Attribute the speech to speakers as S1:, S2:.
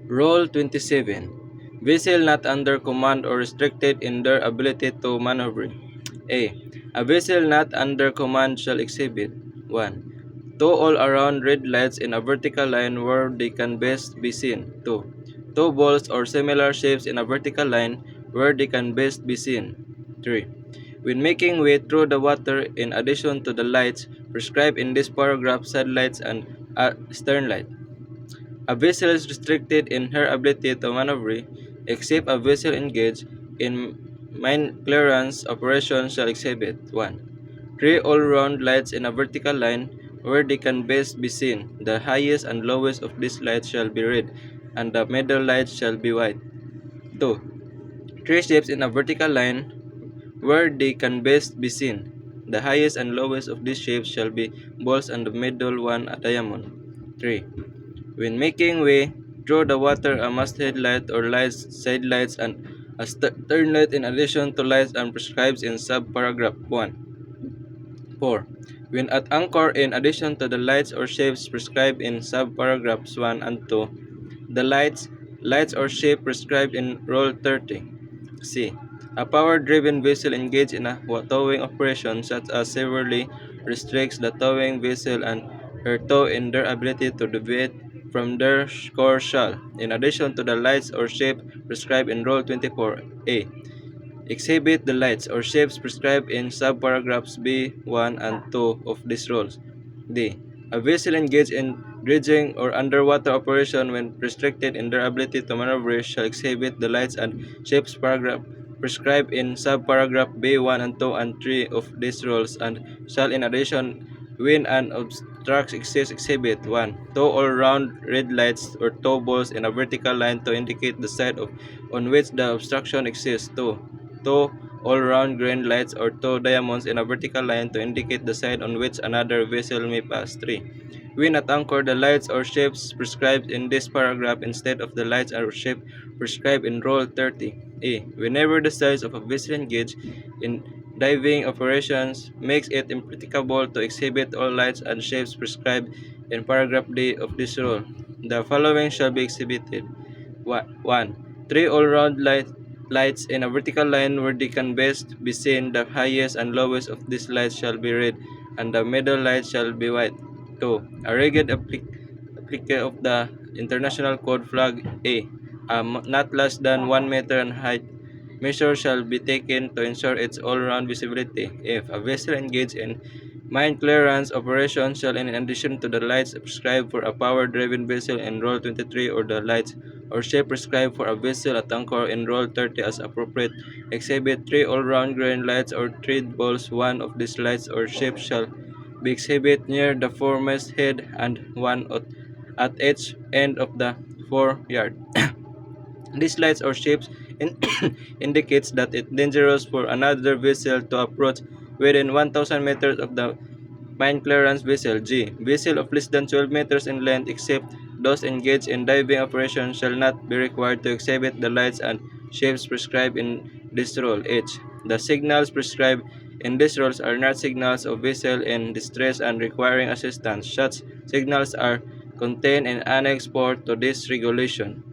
S1: Rule 27. Vessel not under command or restricted in their ability to maneuver. A. A vessel not under command shall exhibit 1. Two all-around red lights in a vertical line where they can best be seen. 2. Two balls or similar shapes in a vertical line where they can best be seen. 3. When making way through the water, in addition to the lights prescribed in this paragraph, sidelights and stern light. A vessel is restricted in her ability to maneuver, except a vessel engaged in mine clearance operation shall exhibit 1. Three all-round lights in a vertical line where they can best be seen. The highest and lowest of these lights shall be red, and the middle light shall be white. 2. Three shapes in a vertical line where they can best be seen. The highest and lowest of these shapes shall be balls and the middle one a diamond. 3. When making way through the water, a masthead light or lights, side lights, and a stern light in addition to lights and prescribed in subparagraph 1. 4. When at anchor, in addition to the lights or shapes prescribed in subparagraphs 1 and 2, the lights or shape prescribed in Rule 30. C. A power-driven vessel engaged in a towing operation such as severely restricts the towing vessel and her tow in their ability to deviate from their course shall, in addition to the lights or shape prescribed in Rule 24A, exhibit the lights or shapes prescribed in subparagraphs B, 1, and 2 of these rules. D. A vessel engaged in dredging or underwater operation when restricted in their ability to maneuver shall exhibit the lights and shapes paragraph prescribed in subparagraph B1 and 2 and 3 of these rules and shall in addition when an obstruct exists exhibit 1. Two all-round red lights or two balls in a vertical line to indicate the side on which the obstruction exists. 2. Two all-round green lights or two diamonds in a vertical line to indicate the side on which another vessel may pass. 3. When at anchor, the lights or shapes prescribed in this paragraph instead of the lights or shape prescribed in Rule 30. A. Whenever the size of a vessel engaged in diving operations makes it impracticable to exhibit all lights and shapes prescribed in paragraph D of this rule, the following shall be exhibited. 1. Three all-round lights in a vertical line where they can best be seen. The highest and lowest of these lights shall be red, and the middle light shall be white. 2. A rigid applique of the International Code Flag A, not less than 1 meter in height, measure shall be taken to ensure its all-round visibility. If a vessel engaged in mine clearance operation shall, in addition to the lights prescribed for a power-driven vessel in Rule 23 or the lights or shape prescribed for a vessel at anchor in Rule 30 as appropriate, exhibit 3 all-round green lights or 3 balls. One of these lights or shapes shall be exhibited near the foremast head and one at each end of the foreyard. These lights or shapes indicates that it's dangerous for another vessel to approach within 1,000 meters of the mine clearance vessel. G. Vessel of less than 12 meters in length except those engaged in diving operations shall not be required to exhibit the lights and shapes prescribed in this rule. H. The signals prescribed in these rules are not signals of vessel in distress and requiring assistance. Such signals are contained in Annex 4 to this regulation.